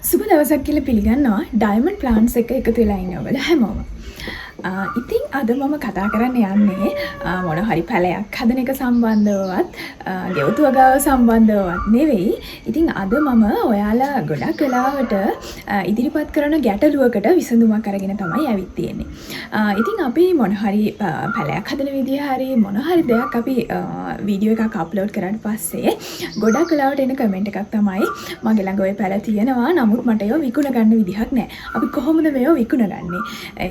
සුබ දවසක් කියලා පිළිගන්නවා ඩයමන්ඩ් ප්ලාන්ට්ස් එක එකතු වෙලා ඉන්න ඔයගොල්ලෝ හැමෝම. ඉතින් අද මම කතා කරන්න යන්නේ මොන හරි පැලයක් හදන එක සම්බන්ධවවත් ගෙවතු වගාව සම්බන්ධවවත් නෙවෙයි. ඉතින් අද මම ඔයාලා ගොඩක් වෙලාවට ඉදිරිපත් කරන ගැටලුවකට විසඳුමක් අරගෙන තමයි ඇවිත් තියෙන්නේ. ඉතින් අපි මොන හරි පැලයක් හදන විදිය හරි මොන හරි දෙයක් අපි වීඩියෝ එකක් අප්ලෝඩ් කරාට පස්සේ ගොඩක් වෙලාවට එන කමෙන්ට් එකක් තමයි මගේ ළඟ ඔය පැල තියෙනවා නමුත් මට ඒව විකුණ ගන්න විදිහක් නැහැ. අපි කොහොමද මේව විකුණගන්නේ?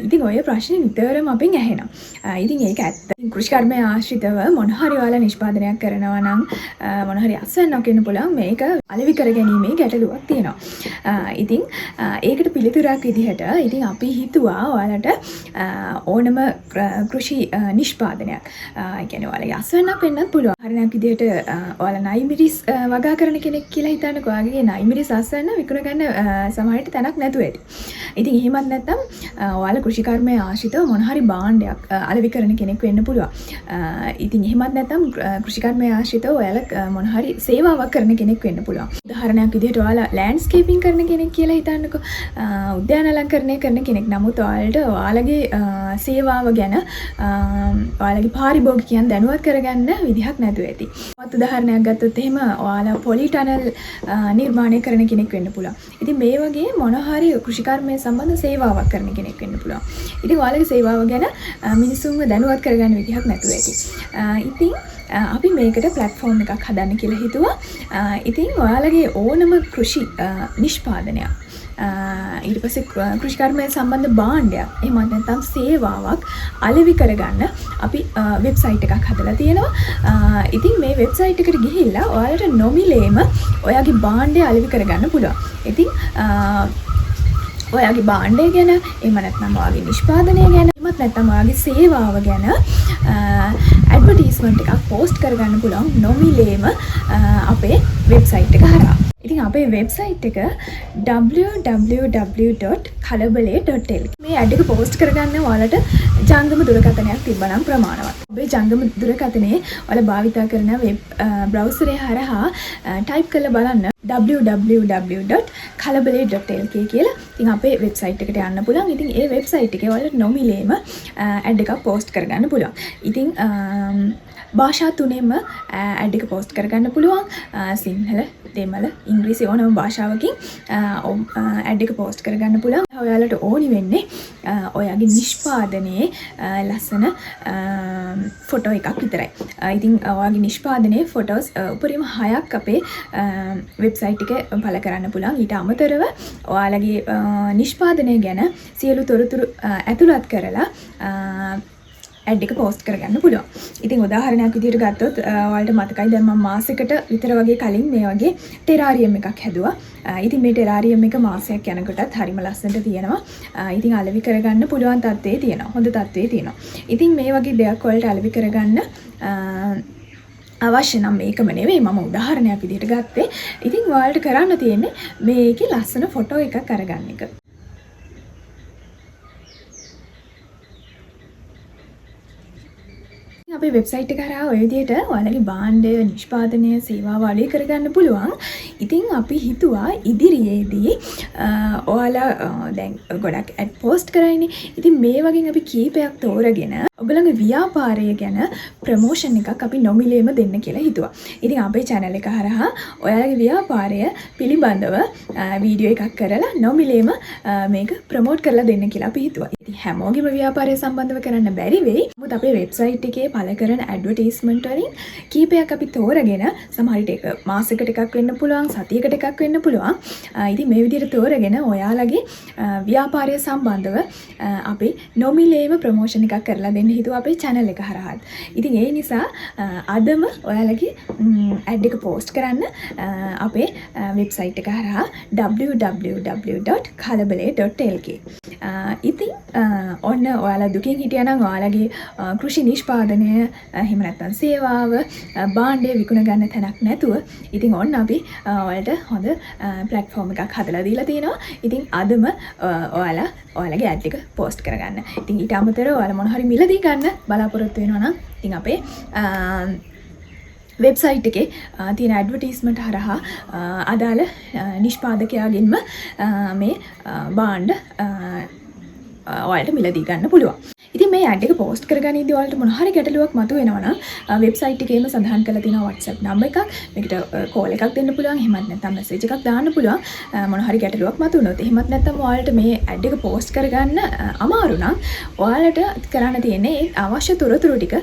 ඉතින් ඔය ප්‍රශ්නේ නිතරම අපෙන් ඇහෙනවා. ඉතින් ඒක ඇත්ත. කෘෂිකර්මය ආශ්‍රිතව මොන හරි ඔයාලා නිෂ්පාදනයක් කරනවා නම් මොන හරි අස්වැන්නක් වෙන්න පුළුවන් මේක අලෙවි කර ගැනීමේ ගැටලුවක් තියෙනවා. ඉතින් ඒකට පිළිතුරක් විදිහට ඉතින් අපි හිතුවා ඔයාලට ඕනම කෘෂි නිෂ්පාදනයක් ඒ කියන්නේ ඔයාලගේ අස්වැන්නක් වෙන්නත් පුළුවන්. හරියක් විදිහට ඔයාලා නයිමිරිස් වගා කරන කෙනෙක් කියලා හිතන්නකෝ. ඔයාගේ නයිමිරිස් අස්වැන්න විකුණ ගන්න සමහරට තැනක් නැතුව ඇති. ඉතින් එහෙමත් නැත්නම් ඔයාලා කෘෂිකර්මය ආශ්‍රිතව මොන හරි භාණ්ඩයක් අලෙවි කරන කෙනෙක් වෙන්න පුළුවන්. ඉතින් එහෙමත් නැත්නම් කෘෂිකර්මය ආශ්‍රිතව ඔයාලා මොන හරි සේවාවක් කරන කෙනෙක් වෙන්න පුළුවන්. උදාහරණයක් විදිහට ඔයාලා ලෑන්ඩ්ස්කේපින් කරන කෙනෙක් කියලා හිතන්නකෝ. උද්‍යාන අලංකරණය කරන කෙනෙක්. නමුත් ඔයාලට ඔයාලගේ සේවාව ගැන ඔයාලගේ පාරිභෝගිකයන් දැනුවත් කරගන්න විදිහක් නැතුව ඇති. මත් උදාහරණයක් ගත්තොත් එහෙම ඔයාලා පොලි ටනල් නිර්මාණය කරන කෙනෙක් වෙන්න පුළුවන්. ඉතින් මේ වගේ මොන හරි කෘෂිකර්මය සම්බන්ධ සේවාවක් කරන කෙනෙක් වෙන්න පුළුවන්. ඉතින් ඔයාලගේ සේවාව ගැන මිනිසුන්ව දැනුවත් කරගන්න විදිහක් නැතුව ඇති. ඉතින් අපි මේකට ප්ලැට්ෆෝම් එකක් හදන්න කියලා හිතුවා. ඉතින් ඔයාලගේ ඕනම කෘෂි නිෂ්පාදනයක් ඊට පස්සේ කෘෂිකර්මය සම්බන්ධ භාණ්ඩයක් එහෙමත් නැත්නම් සේවාවක් අලෙවි කරගන්න අපි වෙබ්සයිට් එකක් හදලා තියෙනවා. ඉතින් මේ වෙබ්සයිට් එකට ගිහිල්ලා ඔයාලට නොමිලේම ඔයාගේ භාණ්ඩය අලෙවි කරගන්න පුළුවන්. ඉතින් ඔයාගේ භාණ්ඩය ගැන එහෙම නැත්නම් ඔයාගේ නිෂ්පාදනය ගැන එහෙමත් නැත්නම් ඔයාගේ සේවාව ගැන ඇඩ්වර්ටයිස්මන්ට් එකක් පෝස්ට් කරගන්න පුළුවන් නොමිලේම අපේ වෙබ්සයිට් එක හරහා. ඉතින් අපේ වෙබ්සයිට් එක www.kalabale.lk. මේ ඇඩ් එක පෝස්ට් කරගන්න ඔයාලට ජංගම දුරකථනයක් තිබ්බනම් ප්‍රමාණවත්. ඔබේ ජංගම දුරකථනයේ ඔයාලා භාවිතා කරන වෙබ් බ්‍රවුසරේ හරහා ටයිප් කරලා බලන්න www.kalabale.lk කියලා. ඉතින් අපේ වෙබ්සයිට් එකට යන්න පුළුවන්. ඉතින් ඒ වෙබ්සයිට් එකේ ඔයාලට නොමිලේම ඇඩ් එකක් පෝස්ට් කරගන්න පුළුවන්. ඉතින් භාෂා තුනෙම ඇඩ් එක පෝස්ට් කරගන්න පුළුවන්. සිංහල, දෙමළ, ඉංග්‍රීසි ඕනම භාෂාවකින් ඇඩ් එක පෝස්ට් කරගන්න පුළුවන්. ඔයාලට ඕනි වෙන්නේ ඔයාගේ නිෂ්පාදනයේ ලස්සන ෆොටෝ එකක් විතරයි. ඉතින් ඔයාගේ නිෂ්පාදනයේ ෆොටෝස් උපරිම 6ක් අපේ වෙබ්සයිට් එකේ පළ කරන්න පුළුවන්. ඊට අමතරව ඔයාලගේ නිෂ්පාදනය ගැන සියලු තොරතුරු ඇතුළත් කරලා ඇඩ් එක පෝස්ට් කරගන්න පුළුවන්. ඉතින් උදාහරණයක් විදිහට ගත්තොත් ඔයාලට මතකයි දැන් මම මාසෙකට විතර වගේ කලින් මේ වගේ ටෙරාරියම් එකක් හැදුවා. ඉතින් මේ ටෙරාරියම් එක මාසයක් යනකොටත් හරිම ලස්සනට තියෙනවා. ඉතින් අලෙවි කරගන්න පුළුවන් තත්ත්වයේ තියෙනවා. හොඳ තත්ත්වයේ තියෙනවා. ඉතින් මේ වගේ දෙයක් වලට අලෙවි කරගන්න අවශ්‍ය නම් මේකම නෙවෙයි මම උදාහරණයක් විදිහට ගත්තේ. ඉතින් ඔයාලට කරන්න තියෙන්නේ මේකේ ලස්සන ෆොටෝ එකක් අරගන්න එක. අපේ වෙබ්සයිට් එක කරා ඔය විදිහට ඔයාලගේ භාණ්ඩය නිෂ්පාදනය සේවාව අලෙවි කරගන්න පුළුවන්. ඉතින් අපි හිතුවා ඉදිරියේදී ඔයාලා දැන් ගොඩක් ඇඩ් පෝස්ට් කරයිනේ. ඉතින් මේ වගේ අපි කීපයක් තෝරගෙන ඔයගලගේ ව්‍යාපාරය ගැන ප්‍රොමෝෂන් එකක් අපි නොමිලේම දෙන්න කියලා හිතුවා. ඉතින් අපේ channel එක හරහා ඔයාලගේ ව්‍යාපාරය පිළිබඳව වීඩියෝ එකක් කරලා නොමිලේම මේක ප්‍රොමෝට් කරලා දෙන්න කියලා අපි හිතුවා. ඉතින් හැමෝගෙම ව්‍යාපාරය සම්බන්ධව කරන්න බැරි වෙයි. නමුත් අපේ වෙබ්සයිට් එකේ පළ කරන ඇඩ්වර්ටයිස්මන්ට් වලින් කීපයක් අපි තෝරගෙන සමහරට ඒක මාසෙකට එකක් වෙන්න පුළුවන්, සතියකට එකක් වෙන්න පුළුවන්. ඉතින් මේ විදිහට තෝරගෙන ඔයාලගේ ව්‍යාපාරය සම්බන්ධව අපි නොමිලේම ප්‍රොමෝෂන් එකක් කරලා දෙන්න හිතුවා අපේ channel එක හරහා. ඉතින් ඒ නිසා අදම ඔයාලගේ ඇඩ් එක පෝස්ට් කරන්න අපේ වෙබ්සයිට් එක හරහා www.kalabale.lk. ඉතින් ඔන්න ඔයාලා දුකින් හිටියනම් ඔයාලගේ කෘෂි නිෂ්පාදනය එහෙම නැත්නම් සේවාව භාණ්ඩය විකුණ ගන්න තැනක් නැතුව ඉතින් ඔන්න අපි ඔයාලට හොඳ ප්ලැට්ෆෝම් එකක් හදලා දීලා තියෙනවා. ඉතින් අදම ඔයාලගේ ඇඩ් එක පෝස්ට් කරගන්න. ඉතින් ඊට අමතරව ඔයාලා මොන හරි මිලදී ගන්න බලාපොරොත්තු වෙනවා නම් ඉතින් අපේ වෙබ්සයිට් එකේ තියෙන ඇඩ්වර්ටයිස්මන්ට් හරහා අදාළ නිෂ්පාදකයාගෙන්ම මේ බාණ්ඩ ඔයාලට මිලදී ගන්න පුළුවන්. ඉතින් මේ ඇඩ් එක පෝස්ට් කරගනිද්දී ඔයාලට මොන හරි ගැටලුවක් මතුවෙනවා නම් වෙබ්සයිට් එකේම සඳහන් කරලා තියෙනවා WhatsApp නම්බර් එකක්. මේකට කෝල් එකක් දෙන්න පුළුවන්. එහෙමත් නැත්නම් මැසේජ් එකක් දාන්න පුළුවන්. මොන හරි ගැටලුවක් මතුවුනොත්. එහෙමත් නැත්නම් ඔයාලට මේ ඇඩ් එක පෝස්ට් කරගන්න අමාරු නම් ඔයාලට කරන්න තියෙන්නේ අවශ්‍ය තොරතුරු ටික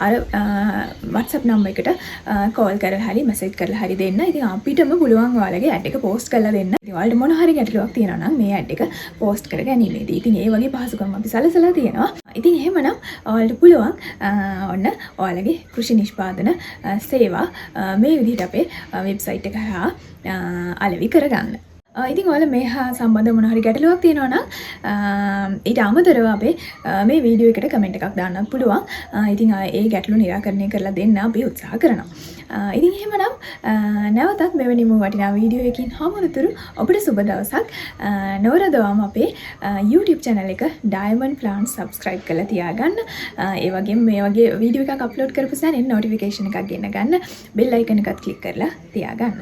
අර WhatsApp නම්බර් එකට කෝල් කරලා හරි මැසේජ් කරලා හරි දෙන්න. ඉතින් අපිටම පුළුවන් ඔයාලගේ ඇඩ් එක පෝස්ට් කරලා දෙන්න. ඉතින් ඔයාලට මොන හරි ගැටලුවක් තියෙනවා නම් මේ ඇඩ් එක පෝස්ට් කර ගැනීමේදී. ඉතින් ඒ වගේ පහසුකම් අපි සලසලා තියෙනවා. ඉතින් එහෙමනම් ඔයාලට පුළුවන් ඔන්න ඔයාලගේ කෘෂි නිෂ්පාදන සේවා මේ විදිහට අපේ වෙබ්සයිට් එක හරහා අලෙවි කරගන්න. ඉතින් ඔයාලා මේ හා සම්බන්ධ මොන හරි ගැටලුවක් තියෙනවා නම් ඊට අමතරව අපේ මේ වීඩියෝ එකට කමෙන්ට් එකක් දාන්නත් පුළුවන්. ඉතින් ඒ ගැටලු නිරාකරණය කරලා දෙන්න අපි උත්සාහ කරනවා. ඉතින් එහෙමනම් නැවතත් මෙවැනි වටිනා වීඩියෝ එකකින් හමුවතුරු ඔබට සුබ දවසක්. නවරදවම අපේ YouTube channel එක Diamond Plants subscribe කරලා තියාගන්න. ඒ වගේම මේ වගේ වීඩියෝ එකක් අප්ලෝඩ් කරපු සැනින් notification එකක් ගෙන්න ගන්න bell icon එකත් click කරලා තියාගන්න.